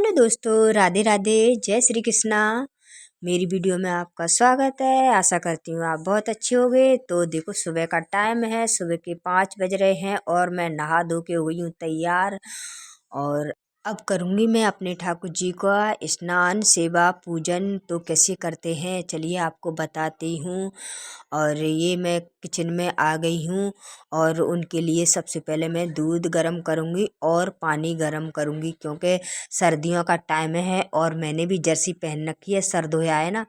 Hello दोस्तों, राधे राधे, जय श्री कृष्णा। मेरी वीडियो में आपका स्वागत है। आशा करती हूँ आप बहुत अच्छे होंगे। तो देखो, सुबह का टाइम है, सुबह के 5 बज रहे हैं और मैं नहा धो के हुई हूँ तैयार। और अब करूँगी मैं अपने ठाकुर जी का स्नान, सेवा, पूजन। तो कैसे करते हैं चलिए आपको बताती हूँ। और ये मैं किचन में आ गई हूँ और उनके लिए सबसे पहले मैं दूध गर्म करूँगी और पानी गर्म करूँगी, क्योंकि सर्दियों का टाइम है और मैंने भी जर्सी पहन रखी है, सर्द होया है ना।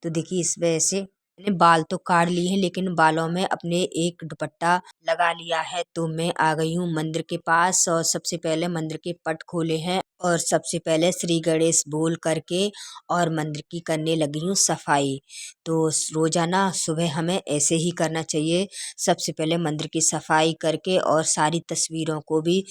तो देखिए, इस वजह से मैंने बाल तो काट लिए हैं, लेकिन बालों में अपने एक दुपट्टा लगा लिया है। तो मैं आ गई हूँ मंदिर के पास और सबसे पहले मंदिर के पट खोले हैं और सबसे पहले श्री गणेश बोल करके और मंदिर की करने लगी हूँ सफाई। तो रोजाना सुबह हमें ऐसे ही करना चाहिए। सबसे पहले मंदिर की सफाई करके और सारी तस्वीरों को भी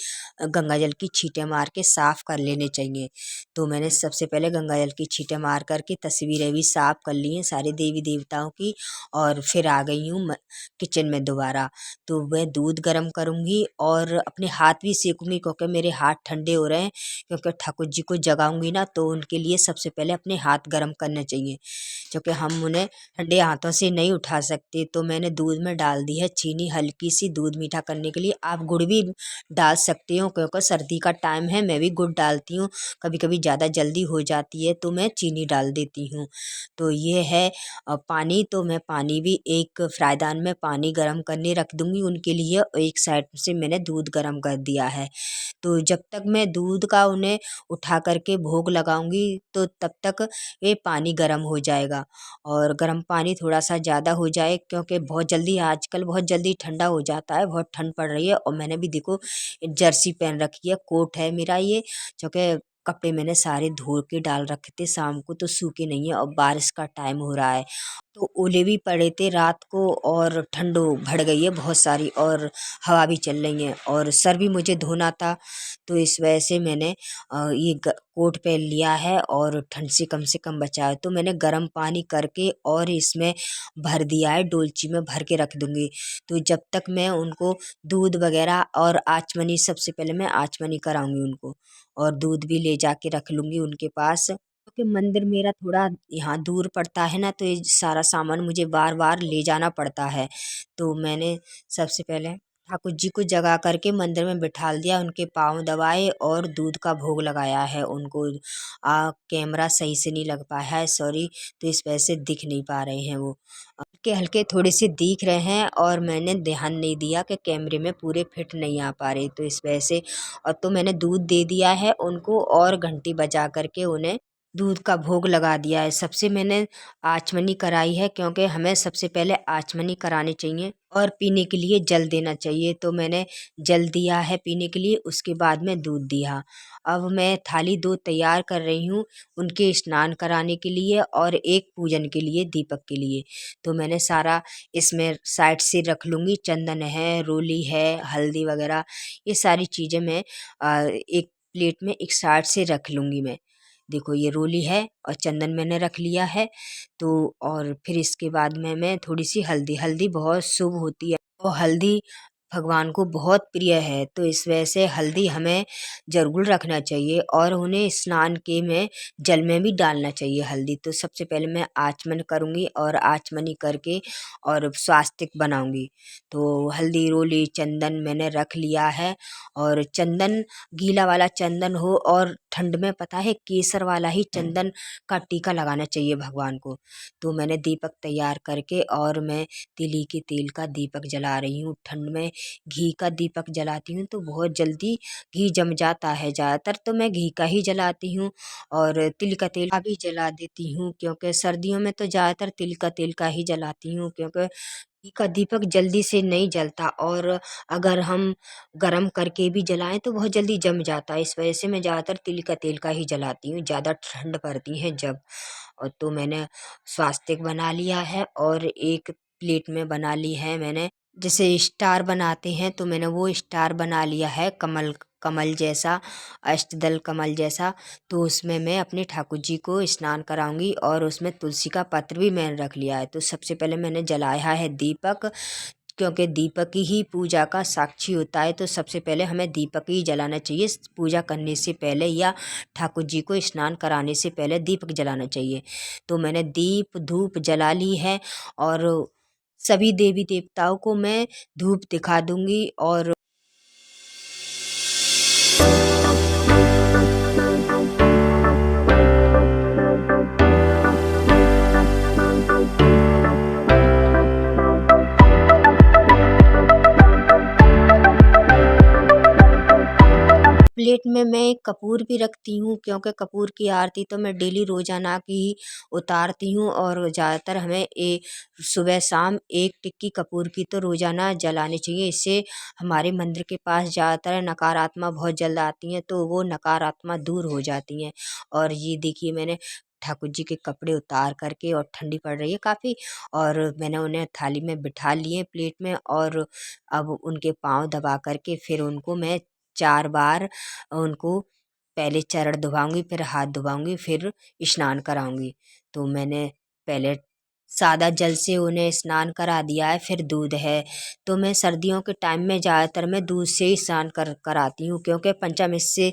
गंगा जल की छींटे मार के साफ कर लेने चाहिए। तो मैंने सबसे पहले गंगा जल की छींटे मार करके तस्वीरें भी साफ कर ली हैं सारे देवी देवताओं की। और फिर आ गई हूँ किचन में दोबारा। तो मैं दूध गर्म करूँगी और अपने हाथ भी सेकूंगी, क्योंकि मेरे हाथ ठंडे हो रहे हैं। क्योंकि ठाकुर जी को जगाऊंगी ना, तो उनके लिए सबसे पहले अपने हाथ गर्म करने चाहिए, क्योंकि हम उन्हें ठंडे हाथों से नहीं उठा सकते। तो मैंने दूध में डाल दी है चीनी, हल्की सी, दूध मीठा करने के लिए। आप गुड़ भी डाल सकते हो, क्योंकि सर्दी का टाइम है, मैं भी गुड़ डालती हूँ। कभी कभी ज़्यादा जल्दी हो जाती है तो मैं चीनी डाल देती हूँ। तो ये है पानी। तो मैं पानी भी एक फ्राईदान में पानी गर्म करने रख दूँगी उनके लिए, और एक साइड से मैंने दूध गर्म कर दिया है। तो जब तक मैं दूध का उन्हें उठा करके भोग लगाऊंगी, तो तब तक ये पानी गर्म हो जाएगा। और गर्म पानी थोड़ा सा ज़्यादा हो जाए, क्योंकि बहुत जल्दी, आजकल बहुत जल्दी ठंडा हो जाता है, बहुत ठंड पड़ रही है। और मैंने भी देखो जर्सी पहन रखी है, कोट है मेरा ये, क्योंकि कपड़े मैंने सारे धो के डाल रखे थे शाम को, तो सूखे नहीं है और बारिश का टाइम हो रहा है। तो ओले भी पड़े थे रात को और ठंड बढ़ गई है बहुत सारी, और हवा भी चल रही है और सर भी मुझे धोना था। तो इस वजह से मैंने ये कोट पहन लिया है और ठंड से कम बचा है। तो मैंने गर्म पानी करके और इसमें भर दिया है, डोलची में भर के रख दूंगी। तो जब तक मैं उनको दूध वगैरह और आचमनी, सबसे पहले मैं आचमनी कराऊंगी उनको, और दूध भी ले जाके रख लूंगी उनके पास, क्योंकि मंदिर मेरा थोड़ा यहाँ दूर पड़ता है ना। तो ये सारा सामान मुझे बार बार ले जाना पड़ता है। तो मैंने सबसे पहले ठाकुर जी को जगा करके मंदिर में बिठाल दिया, उनके पाँव दबाए और दूध का भोग लगाया है उनको। कैमरा सही से नहीं लग पाया है, सॉरी। तो इस वजह से दिख नहीं पा रहे हैं, वो हल्के हल्के थोड़े से दिख रहे हैं और मैंने ध्यान नहीं दिया कि कैमरे में पूरे फिट नहीं आ पा रहे, तो इस वजह से। और तो मैंने दूध दे दिया है उनको और घंटी बजा करके उन्हें दूध का भोग लगा दिया है। सबसे मैंने आचमनी कराई है, क्योंकि हमें सबसे पहले आचमनी करानी चाहिए और पीने के लिए जल देना चाहिए। तो मैंने जल दिया है पीने के लिए, उसके बाद में दूध दिया। अब मैं थाली 2 तैयार कर रही हूँ उनके स्नान कराने के लिए और एक पूजन के लिए, दीपक के लिए। तो मैंने सारा इसमें साइड से रख लूँगी, चंदन है, रोली है, हल्दी वगैरह, ये सारी चीज़ें मैं एक प्लेट में एक साइड से रख लूँगी मैं। देखो, ये रोली है और चंदन मैंने रख लिया है। तो और फिर इसके बाद में मैं थोड़ी सी हल्दी, हल्दी बहुत शुभ होती है और हल्दी भगवान को बहुत प्रिय है। तो इस वजह से हल्दी हमें ज़रूर रखना चाहिए और उन्हें स्नान के में जल में भी डालना चाहिए हल्दी। तो सबसे पहले मैं आचमन करूँगी और आचमनी करके और स्वास्तिक बनाऊँगी। तो हल्दी, रोली, चंदन मैंने रख लिया है। और चंदन गीला वाला चंदन हो, और ठंड में पता है केसर वाला ही चंदन का टीका लगाना चाहिए भगवान को। तो मैंने दीपक तैयार करके और मैं तिली के तेल का दीपक जला रही हूँ। ठंड में घी का दीपक जलाती हूँ तो बहुत जल्दी घी जम जाता है। ज़्यादातर तो मैं घी का ही जलाती हूँ और तिल का तेल का भी जला देती हूँ, क्योंकि सर्दियों में तो ज़्यादातर तिल का तेल का ही जलाती हूँ, क्योंकि घी का दीपक जल्दी से नहीं जलता और अगर हम गरम करके भी जलाएं तो बहुत जल्दी जम जाता है। इस वजह से मैं ज़्यादातर तिल का तेल का ही जलाती हूँ, ज़्यादा ठंड पड़ती है जब। और तो मैंने स्वास्तिक बना लिया है और एक प्लेट में बना ली है मैंने, जैसे स्टार बनाते हैं, तो मैंने वो स्टार बना लिया है, कमल कमल जैसा, अष्टदल कमल जैसा। तो उसमें मैं अपने ठाकुर जी को स्नान कराऊंगी और उसमें तुलसी का पत्र भी मैंने रख लिया है। तो सबसे पहले मैंने जलाया है दीपक, क्योंकि दीपक ही पूजा का साक्षी होता है। तो सबसे पहले हमें दीपक ही जलाना चाहिए पूजा करने से पहले, या ठाकुर जी को स्नान कराने से पहले दीपक जलाना चाहिए। तो मैंने दीप धूप जला ली है और सभी देवी देवताओं को मैं धूप दिखा दूंगी। और प्लेट में मैं एक कपूर भी रखती हूँ, क्योंकि कपूर की आरती तो मैं डेली रोजाना की ही उतारती हूँ। और ज़्यादातर हमें सुबह शाम एक टिक्की कपूर की तो रोजाना जलानी चाहिए। इससे हमारे मंदिर के पास ज़्यादातर नकारात्मक बहुत जल्द आती हैं, तो वो नकारात्मक दूर हो जाती हैं। और ये देखिए मैंने ठाकुर जी के कपड़े उतार करके, और ठंडी पड़ रही है काफ़ी, और मैंने उन्हें थाली में बिठा लिए प्लेट में। और अब उनके पाँव दबा करके फिर उनको मैं 4 बार उनको पहले चरण धुवाऊँगी, फिर हाथ धुवाऊँगी, फिर स्नान कराऊँगी। तो मैंने पहले सादा जल से उन्हें स्नान करा दिया है, फिर दूध है। तो मैं सर्दियों के टाइम में ज़्यादातर मैं दूध से ही स्नान कराती हूँ, क्योंकि पंचामृत से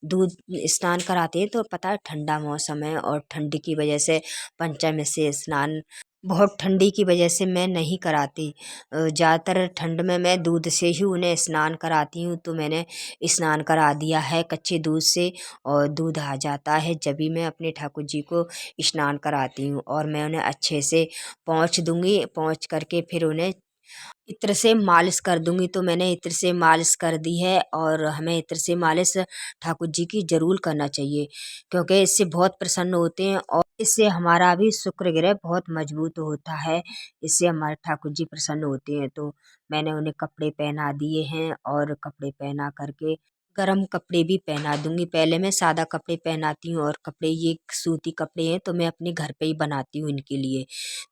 दूध स्नान कराते हैं। तो पता है ठंडा मौसम है और ठंडी की वजह से पंचामृत से स्नान, बहुत ठंडी की वजह से मैं नहीं कराती। ज़्यादातर ठंड में मैं दूध से ही उन्हें स्नान कराती हूँ। तो मैंने स्नान करा दिया है कच्चे दूध से, और दूध आ जाता है जब भी मैं अपने ठाकुर जी को स्नान कराती हूँ। और मैं उन्हें अच्छे से पोंछ दूंगी, पोंछ करके फिर उन्हें इत्र से मालिश कर दूंगी। तो मैंने इत्र से मालिश कर दी है, और हमें इत्र से मालिश ठाकुर जी की जरूर करना चाहिए, क्योंकि इससे बहुत प्रसन्न होते हैं। और इससे हमारा भी शुक्र ग्रह बहुत मजबूत होता है, इससे हमारे ठाकुर जी प्रसन्न होते हैं। तो मैंने उन्हें कपड़े पहना दिए हैं, और कपड़े पहना करके गरम कपड़े भी पहना दूंगी। पहले मैं सादा कपड़े पहनाती हूँ, और कपड़े ये सूती कपड़े हैं तो मैं अपने घर पे ही बनाती हूँ इनके लिए।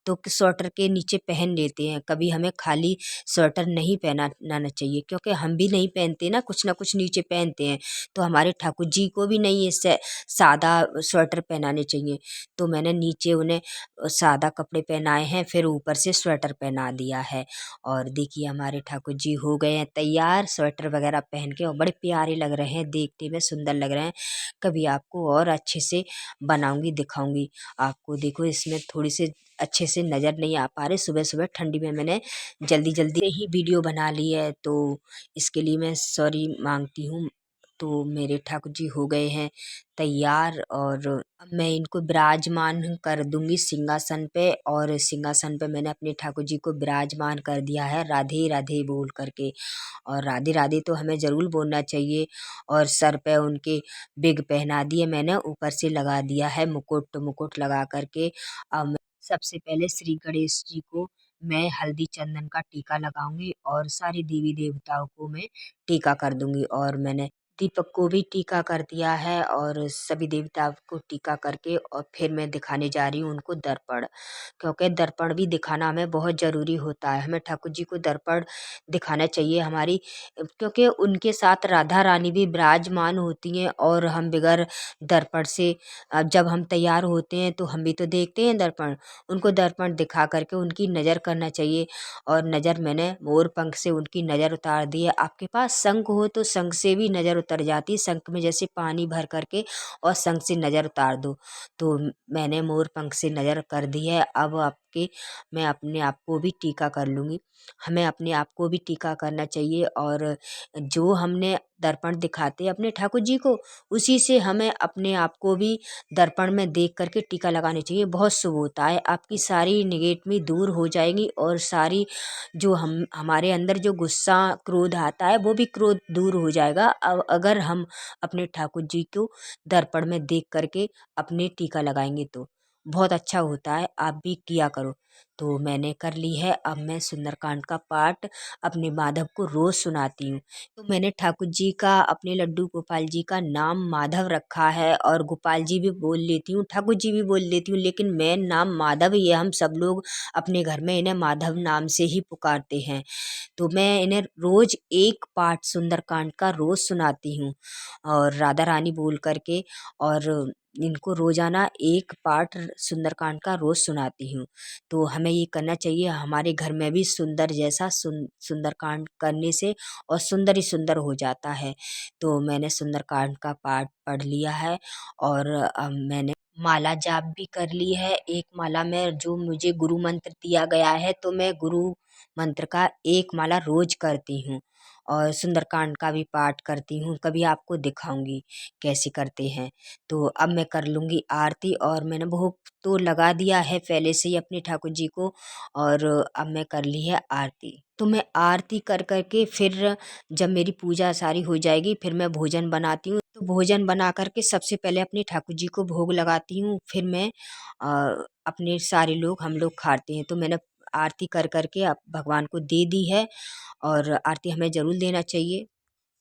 तो स्वेटर के नीचे पहन लेते हैं, कभी हमें खाली स्वेटर नहीं पहनाना चाहिए, क्योंकि हम भी नहीं पहनते ना कुछ नीचे पहनते हैं। तो हमारे ठाकुर जी को भी नहीं इससे सादा स्वेटर पहनाने चाहिए। तो मैंने नीचे उन्हें सादा कपड़े पहनाए हैं, फिर ऊपर से स्वेटर पहना दिया है। और देखिए हमारे ठाकुर जी हो गए हैं तैयार स्वेटर वगैरह पहन के, और बड़े प्यारे लग रहे हैं, देखने में सुंदर लग रहे हैं। कभी आपको और अच्छे से बनाऊंगी, दिखाऊंगी आपको। देखो इसमें थोड़ी सी अच्छे से नज़र नहीं आ पा रहे, सुबह सुबह ठंडी में मैंने जल्दी जल्दी ही वीडियो बना ली है, तो इसके लिए मैं सॉरी मांगती हूँ। तो मेरे ठाकुर जी हो गए हैं तैयार, और अब मैं इनको विराजमान कर दूंगी सिंहासन पे। और सिंहासन पे मैंने अपने ठाकुर जी को विराजमान कर दिया है राधे राधे बोल करके। और राधे राधे तो हमें ज़रूर बोलना चाहिए। और सर पे उनके बिग पहना दिए मैंने, ऊपर से लगा दिया है मुकुट, मुकुट लगा करके। अब मैं सबसे पहले श्री गणेश जी को मैं हल्दी चंदन का टीका लगाऊंगी, और सारी देवी देवताओं को मैं टीका कर दूंगी। और मैंने दीपक को भी टीका कर दिया है, और सभी देवताओं को टीका करके, और फिर मैं दिखाने जा रही हूँ उनको दर्पण, क्योंकि दर्पण भी दिखाना हमें बहुत ज़रूरी होता है। हमें ठाकुर जी को दर्पण दिखाना चाहिए हमारी, क्योंकि उनके साथ राधा रानी भी विराजमान होती हैं। और हम बगैर दर्पण से जब हम तैयार होते हैं तो हम भी तो देखते हैं दर्पण, उनको दर्पण दिखा करके उनकी नज़र करना चाहिए। और नज़र मैंने मोर पंख से उनकी नज़र उतार दी है। आपके पास शंख हो तो शंख से भी नज़र उतर जाती है, शंख में जैसे पानी भर करके और शंख से नज़र उतार दो। तो मैंने मोर पंख से नज़र कर दी है। अब आपके मैं अपने आप को भी टीका कर लूँगी। हमें अपने आप को भी टीका करना चाहिए, और जो हमने दर्पण दिखाते हैं अपने ठाकुर जी को, उसी से हमें अपने आप को भी दर्पण में देख करके टीका लगानी चाहिए। बहुत शुभ होता है, आपकी सारी निगेटिव दूर हो जाएगी, और सारी जो हमारे अंदर जो गुस्सा क्रोध आता है वो भी क्रोध दूर हो जाएगा। अब अगर हम अपने ठाकुर जी को दर्पण में देख करके अपने टीका लगाएंगे तो बहुत अच्छा होता है, आप भी किया करो। तो मैंने कर ली है। अब मैं सुंदरकांड का पाठ अपने माधव को रोज सुनाती हूँ। तो मैंने ठाकुर जी का, अपने लड्डू गोपाल जी का नाम माधव रखा है, और गोपाल जी भी बोल लेती हूँ, ठाकुर जी भी बोल लेती हूँ, लेकिन मैं नाम माधव, ये हम सब लोग अपने घर में इन्हें माधव नाम से ही पुकारते हैं। तो मैं इन्हें रोज एक पाठ सुंदरकांड का रोज सुनाती हूँ, और राधा रानी बोल करके। और इनको रोज़ाना एक पाठ सुंदरकांड का रोज़ सुनाती हूँ। तो हमें ये करना चाहिए, हमारे घर में भी सुंदर जैसा सुंदरकांड करने से और सुंदर ही सुंदर हो जाता है। तो मैंने सुंदरकांड का पाठ पढ़ लिया है और मैंने माला जाप भी कर ली है। एक माला में जो मुझे गुरु मंत्र दिया गया है, तो मैं गुरु मंत्र का एक माला रोज करती हूँ और सुंदरकांड का भी पाठ करती हूँ। कभी आपको दिखाऊंगी कैसे करते हैं। तो अब मैं कर लूँगी आरती और मैंने भोग तो लगा दिया है पहले से ही अपने ठाकुर जी को, और अब मैं कर ली है आरती। तो मैं आरती कर कर के फिर जब मेरी पूजा सारी हो जाएगी, फिर मैं भोजन बनाती हूँ। तो भोजन बना कर के सबसे पहले अपने ठाकुर जी को भोग लगाती हूँ, फिर मैं अपने सारे लोग हम लोग खाते हैं। तो मैंने आरती कर कर के अब भगवान को दे दी है, और आरती हमें ज़रूर देना चाहिए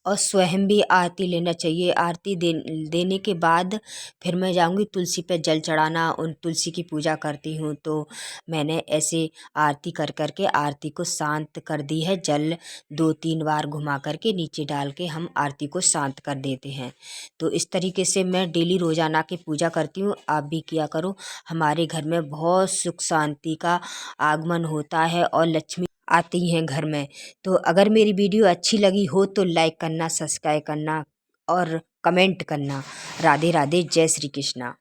और स्वयं भी आरती लेना चाहिए। आरती देने के बाद फिर मैं जाऊंगी तुलसी पे जल चढ़ाना, उन तुलसी की पूजा करती हूँ। तो मैंने ऐसे आरती कर कर के आरती को शांत कर दी है। जल 2-3 बार घुमा कर के नीचे डाल के हम आरती को शांत कर देते हैं। तो इस तरीके से मैं डेली रोज़ाना की पूजा करती हूँ। आप भी किया करो। हमारे घर में बहुत सुख शांति का आगमन होता है और लक्ष्मी आती हैं घर में। तो अगर मेरी वीडियो अच्छी लगी हो तो लाइक करना, सब्सक्राइब करना और कमेंट करना। राधे राधे, जय श्री कृष्णा।